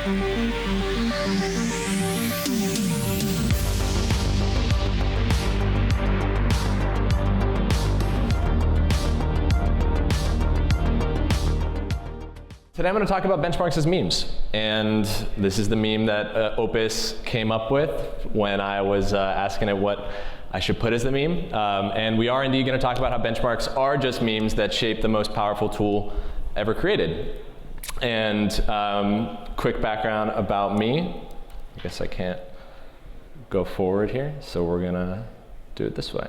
Today I'm going to talk about benchmarks as memes, and this is the meme that Opus came up with when I was asking it what I should put as the meme. And we are indeed going to talk about how benchmarks are just memes that shape the most powerful tool ever created. And quick background about me. I guess I can't go forward here, so we're going to do it this way.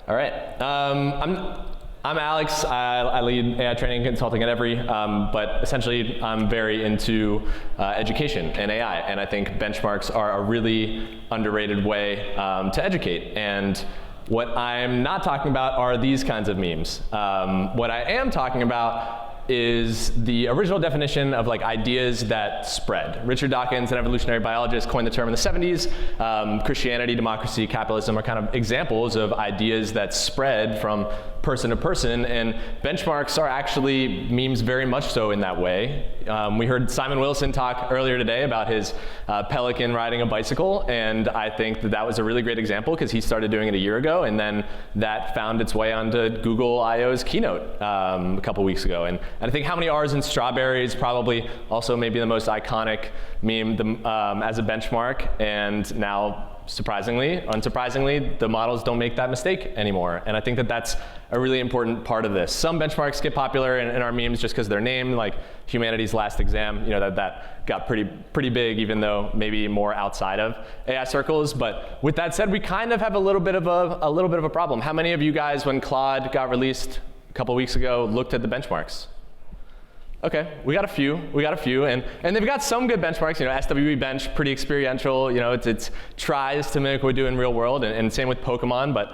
All right. I'm Alex. I lead AI training and consulting at Every, but essentially I'm very into education and AI, and I think benchmarks are a really underrated way to educate. And what I'm not talking about are these kinds of memes. What I am talking about is the original definition of like ideas that spread. Richard Dawkins, an evolutionary biologist, coined the term in the 70s. Christianity, democracy, capitalism are kind of examples of ideas that spread from person to person, and benchmarks are actually memes very much so in that way. We heard Simon Wilson talk earlier today about his pelican riding a bicycle, and I think that was a really great example because he started doing it a year ago, and then that found its way onto Google I/O's keynote a couple weeks ago. And I think how many R's in strawberries probably also maybe the most iconic meme as a benchmark, and now unsurprisingly, the models don't make that mistake anymore. And I think that that's a really important part of this. Some benchmarks get popular in our memes just because they're named, like Humanity's Last Exam, that got pretty big, even though maybe more outside of AI circles. But with that said, we kind of have a little bit of a problem. How many of you guys, when Claude got released a couple weeks ago, looked at the benchmarks? Okay, we got a few, and they've got some good benchmarks. SWB bench, pretty experiential. It tries to mimic what we do in real world, and same with Pokemon, but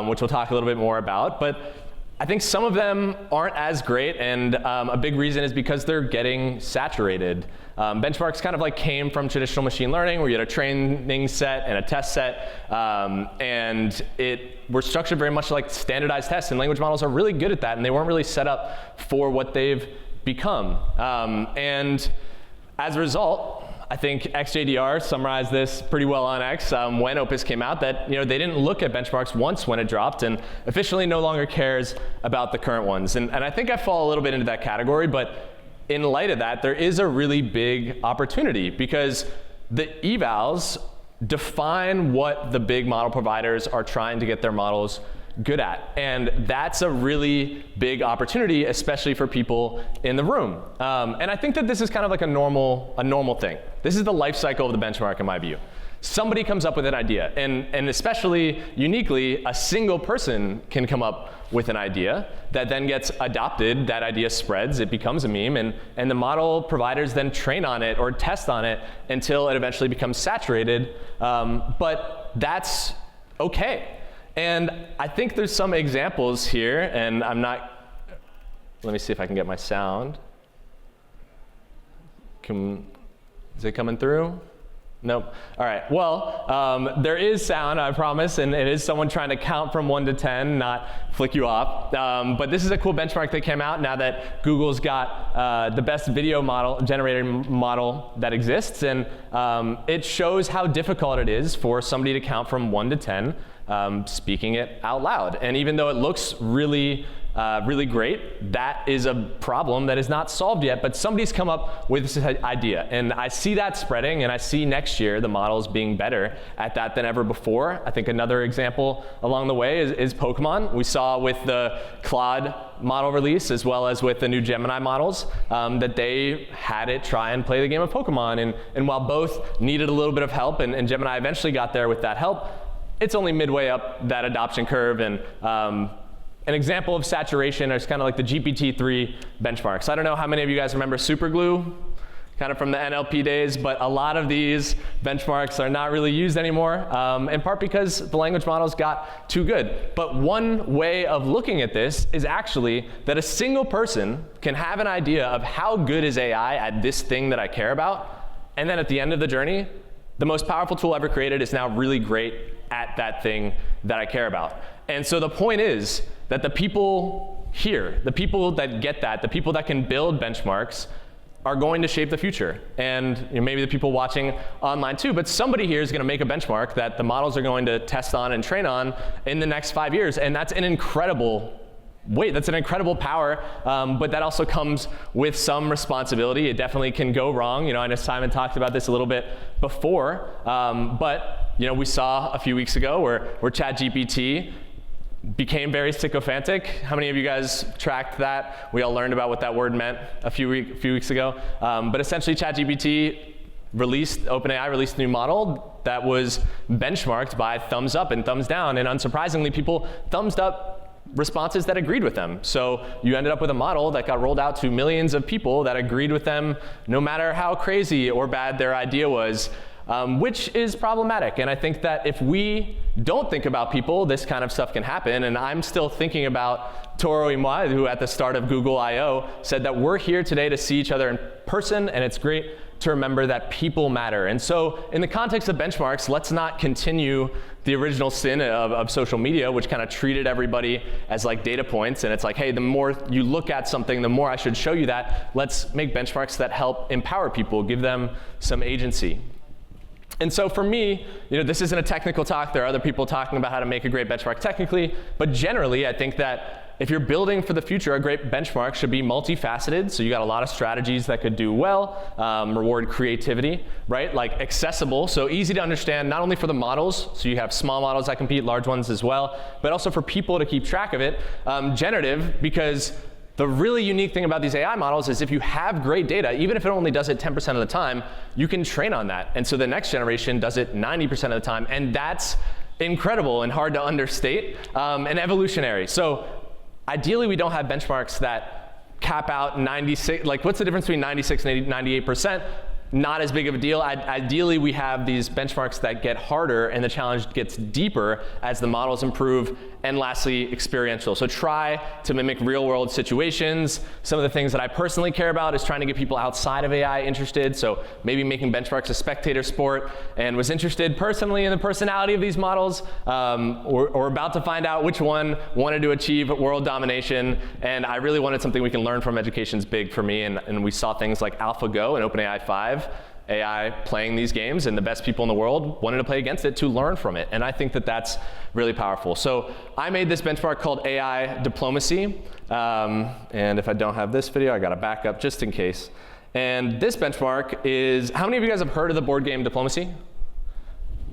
which we'll talk a little bit more about. But I think some of them aren't as great, and a big reason is because they're getting saturated. Benchmarks kind of like came from traditional machine learning, where you had a training set and a test set, and were structured very much like standardized tests, and language models are really good at that, and they weren't really set up for what they've become. And as a result, I think XJDR summarized this pretty well on X when Opus came out, that they didn't look at benchmarks once when it dropped, and officially no longer cares about the current ones. And I think I fall a little bit into that category, but in light of that, there is a really big opportunity, because the evals define what the big model providers are trying to get their models good at. And that's a really big opportunity, especially for people in the room. And I think that this is kind of like a normal thing. This is the life cycle of the benchmark in my view. Somebody comes up with an idea, and especially uniquely, a single person can come up with an idea that then gets adopted, that idea spreads, it becomes a meme, and the model providers then train on it or test on it until it eventually becomes saturated. But that's okay. And I think there's some examples here, and let me see if I can get my sound. Is it coming through? Nope. All right, well, there is sound, I promise, and it is someone trying to count from 1 to 10, not flick you off. But this is a cool benchmark that came out now that Google's got the best video generator model that exists, and it shows how difficult it is for somebody to count from 1 to 10, speaking it out loud. And even though it looks really great, that is a problem that is not solved yet, but somebody's come up with this idea. And I see that spreading, and I see next year the models being better at that than ever before. I think another example along the way is Pokemon. We saw with the Claude model release, as well as with the new Gemini models, that they had it try and play the game of Pokemon. And while both needed a little bit of help, and Gemini eventually got there with that help, it's only midway up that adoption curve. And an example of saturation is kind of like the GPT-3 benchmarks. I don't know how many of you guys remember Superglue, kind of from the NLP days, but a lot of these benchmarks are not really used anymore, in part because the language models got too good. But one way of looking at this is actually that a single person can have an idea of how good is AI at this thing that I care about, and then at the end of the journey, the most powerful tool ever created is now really great at that thing that I care about. And so the point is that the people here, the people that get that, the people that can build benchmarks, are going to shape the future. And maybe the people watching online too, but somebody here is going to make a benchmark that the models are going to test on and train on in the next 5 years. And that's an incredible weight, that's an incredible power, but that also comes with some responsibility. It definitely can go wrong. I know Simon talked about this a little bit before, but we saw a few weeks ago where ChatGPT became very sycophantic. How many of you guys tracked that? We all learned about what that word meant a few weeks ago. But essentially, OpenAI released a new model that was benchmarked by thumbs up and thumbs down. And unsurprisingly, people thumbs up responses that agreed with them. So you ended up with a model that got rolled out to millions of people that agreed with them no matter how crazy or bad their idea was. Which is problematic. And I think that if we don't think about people, this kind of stuff can happen. And I'm still thinking about Toro Imwa, who at the start of Google I/O said that we're here today to see each other in person, and it's great to remember that people matter. And so in the context of benchmarks, let's not continue the original sin of social media, which kind of treated everybody as like data points. And it's like, hey, the more you look at something, the more I should show you that. Let's make benchmarks that help empower people, give them some agency. And so for me, this isn't a technical talk. There are other people talking about how to make a great benchmark technically. But generally, I think that if you're building for the future, a great benchmark should be multifaceted. So you got a lot of strategies that could do well, reward creativity, right? Like accessible, so easy to understand, not only for the models, so you have small models that compete, large ones as well, but also for people to keep track of it. Generative, because the really unique thing about these AI models is if you have great data, even if it only does it 10% of the time, you can train on that. And so the next generation does it 90% of the time. And that's incredible and hard to understate and evolutionary. So ideally, we don't have benchmarks that cap out 96, like what's the difference between 96 and 98%? Not as big of a deal. Ideally, we have these benchmarks that get harder and the challenge gets deeper as the models improve. And lastly, experiential. So try to mimic real world situations. Some of the things that I personally care about is trying to get people outside of AI interested. So maybe making benchmarks a spectator sport, and was interested personally in the personality of these models. We're about to find out which one wanted to achieve world domination. And I really wanted something we can learn from. Education's big for me. And we saw things like AlphaGo and OpenAI 5. AI playing these games, and the best people in the world wanted to play against it to learn from it. And I think that that's really powerful. So I made this benchmark called AI Diplomacy. And if I don't have this video, I got to back up just in case. And this benchmark is, how many of you guys have heard of the board game Diplomacy?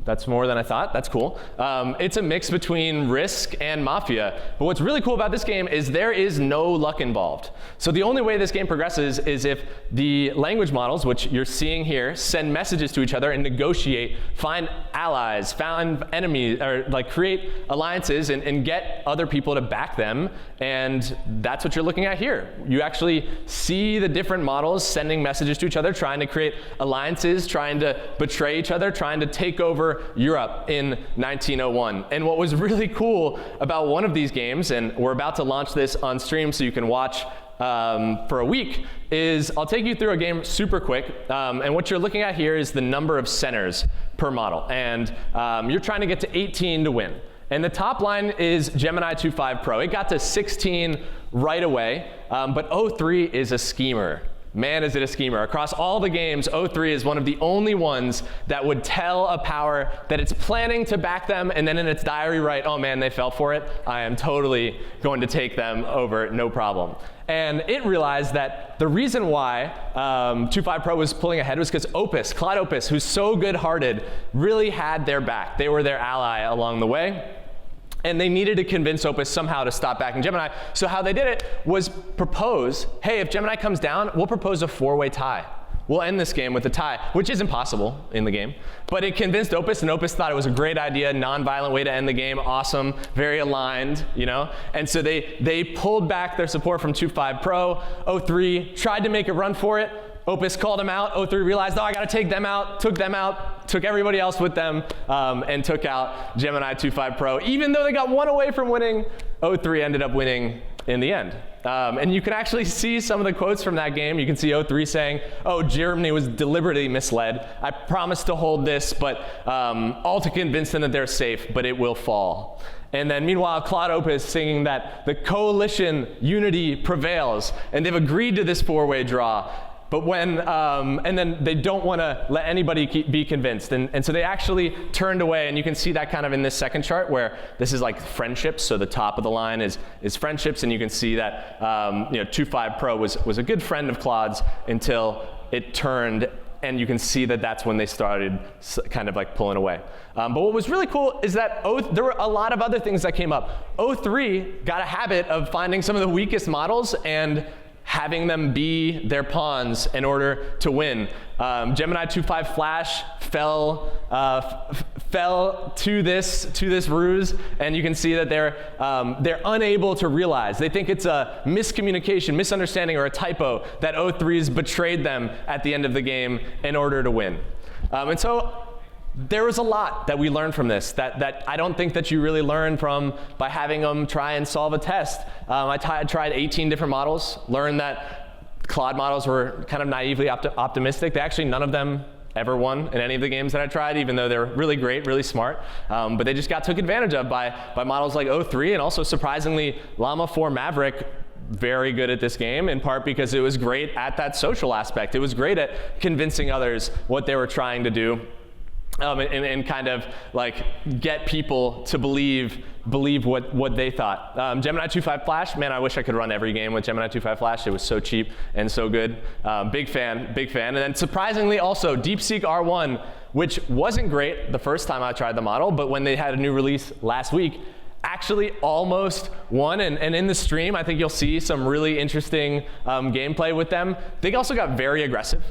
That's more than I thought. That's cool. It's a mix between Risk and Mafia. But what's really cool about this game is there is no luck involved. So the only way this game progresses is if the language models, which you're seeing here, send messages to each other and negotiate, find allies, find enemies, or like create alliances and get other people to back them. And that's what you're looking at here. You actually see the different models sending messages to each other, trying to create alliances, trying to betray each other, trying to take over Europe in 1901. And what was really cool about one of these games, and we're about to launch this on stream so you can watch for a week, is I'll take you through a game super quick. And what you're looking at here is the number of centers per model. And you're trying to get to 18 to win. And the top line is Gemini 2.5 Pro. It got to 16 right away, but O3 is a schemer. Man, is it a schemer. Across all the games, O3 is one of the only ones that would tell a power that it's planning to back them, and then in its diary write, oh man, they fell for it. I am totally going to take them over, no problem. And it realized that the reason why 2.5 Pro was pulling ahead was because Cloud Opus, who's so good-hearted, really had their back. They were their ally along the way. And they needed to convince Opus somehow to stop backing Gemini. So how they did it was propose, hey, if Gemini comes down, we'll propose a 4-way tie. We'll end this game with a tie, which is impossible in the game. But it convinced Opus, and Opus thought it was a great idea, non-violent way to end the game, awesome, very aligned, And so they pulled back their support from 2.5 Pro. O3 tried to make a run for it. Opus called them out. O3 realized, I got to take them out, took everybody else with them, and took out Gemini 2.5 Pro. Even though they got one away from winning, O3 ended up winning in the end. And you can actually see some of the quotes from that game. You can see O3 saying, Germany was deliberately misled. I promised to hold this, but all to convince them that they're safe, but it will fall. And then meanwhile, Cloud Opus singing that the coalition unity prevails, and they've agreed to this 4-way draw. But when, and then they don't want to let anybody be convinced. And so they actually turned away, and you can see that kind of in this second chart where this is like friendships. So the top of the line is friendships, and you can see that 2.5 Pro was a good friend of Claude's until it turned, and you can see that that's when they started kind of like pulling away. But what was really cool is that there were a lot of other things that came up. O3 got a habit of finding some of the weakest models and having them be their pawns in order to win. Gemini 2.5 Flash fell to this ruse, and you can see that they're unable to realize. They think it's a miscommunication, misunderstanding, or a typo that O3's betrayed them at the end of the game in order to win. And so there was a lot that we learned from this that I don't think that you really learn from by having them try and solve a test. I tried 18 different models, learned that Claude models were kind of naively optimistic. Actually, none of them ever won in any of the games that I tried, even though they're really great, really smart. But they just got took advantage of by models like O3, and also surprisingly, Llama 4 Maverick, very good at this game, in part because it was great at that social aspect. It was great at convincing others what they were trying to do. And kind of like get people to believe what they thought. Gemini 2.5 Flash, man, I wish I could run every game with Gemini 2.5 Flash. It was so cheap and so good. Big fan. And then surprisingly also, DeepSeek R1, which wasn't great the first time I tried the model, but when they had a new release last week, actually almost won. And in the stream, I think you'll see some really interesting gameplay with them. They also got very aggressive.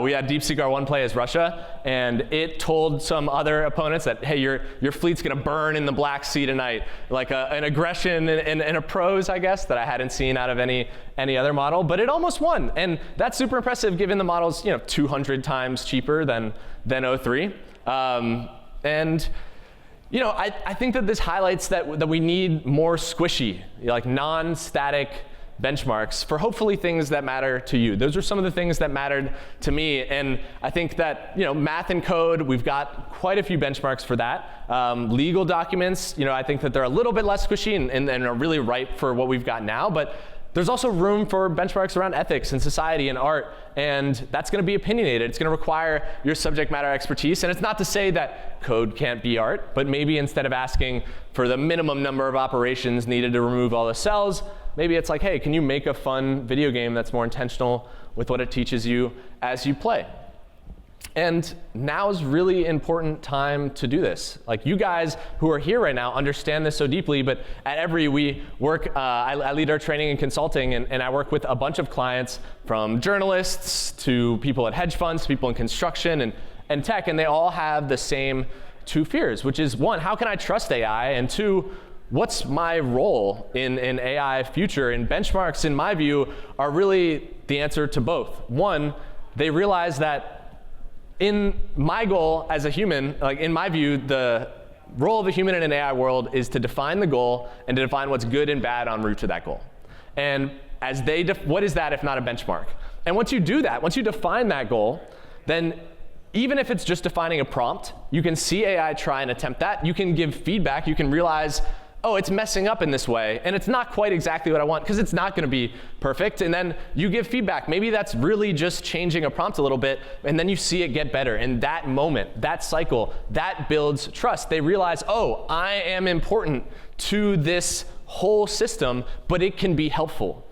We had DeepSeek R1 play as Russia, and it told some other opponents that, hey, your fleet's going to burn in the Black Sea tonight. Like an aggression and a prose, I guess, that I hadn't seen out of any other model. But it almost won, and that's super impressive given the model's 200 times cheaper than O3. I think that this highlights that we need more squishy, like non-static benchmarks for hopefully things that matter to you. Those are some of the things that mattered to me, and I think that math and code, we've got quite a few benchmarks for that. Legal documents, I think that they're a little bit less squishy and are really ripe for what we've got now, but there's also room for benchmarks around ethics and society and art, and that's going to be opinionated. It's going to require your subject matter expertise, and it's not to say that code can't be art, but maybe instead of asking for the minimum number of operations needed to remove all the cells, maybe it's like, hey, can you make a fun video game that's more intentional with what it teaches you as you play? And now is really important time to do this. Like, you guys who are here right now understand this so deeply, but at Every, we work, I lead our training and consulting, and I work with a bunch of clients, from journalists to people at hedge funds, to people in construction and tech, and they all have the same two fears, which is, one, how can I trust AI? And two, what's my role in AI future? And benchmarks, in my view, are really the answer to both. One, they realize that in my goal as a human, like in my view, the role of a human in an AI world is to define the goal and to define what's good and bad en route to that goal. And as what is that if not a benchmark? And once you do that, once you define that goal, then even if it's just defining a prompt, you can see AI try and attempt that. You can give feedback. You can realize, oh, it's messing up in this way, and it's not quite exactly what I want, because it's not going to be perfect. And then you give feedback. Maybe that's really just changing a prompt a little bit, and then you see it get better. And that moment, that cycle, that builds trust. They realize, oh, I am important to this whole system, but it can be helpful.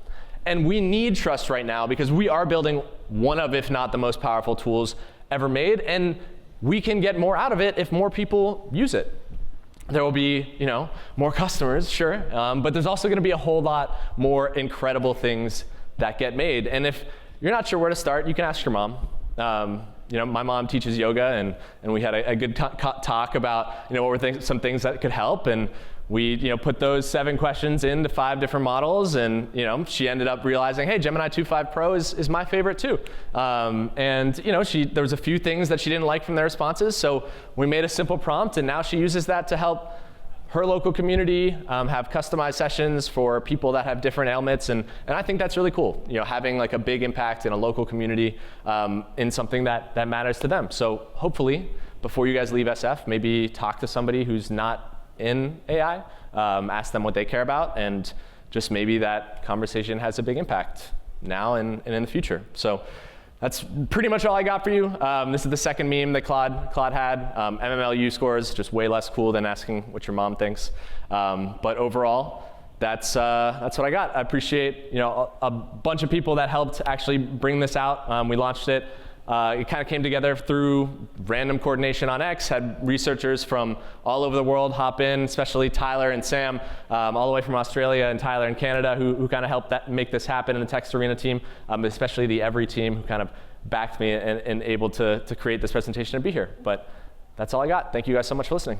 And we need trust right now, because we are building one of, if not the most powerful tools ever made, and we can get more out of it if more people use it. There will be, more customers, sure, but there's also going to be a whole lot more incredible things that get made. And if you're not sure where to start, you can ask your mom. My mom teaches yoga, and we had a good talk about, what were some things that could help, and we, put those 7 questions into 5 different models, and, she ended up realizing, hey, Gemini 2.5 Pro is my favorite too. There was a few things that she didn't like from their responses, so we made a simple prompt, and now she uses that to help her local community have customized sessions for people that have different ailments, and I think that's really cool, having like a big impact in a local community in something that matters to them. So hopefully, before you guys leave SF, maybe talk to somebody who's not in AI, ask them what they care about, and just maybe that conversation has a big impact now and in the future. So That's pretty much all I got for you. This is the second meme that Claude had. MMLU scores, just way less cool than asking what your mom thinks. But overall, that's what I got. I appreciate a bunch of people that helped actually bring this out. We launched it. It kind of came together through random coordination on X, had researchers from all over the world hop in, especially Tyler and Sam, all the way from Australia, and Tyler in Canada, who kind of helped make this happen in the Text Arena team, especially the Every team, who kind of backed me and able to create this presentation and be here. But that's all I got. Thank you guys so much for listening.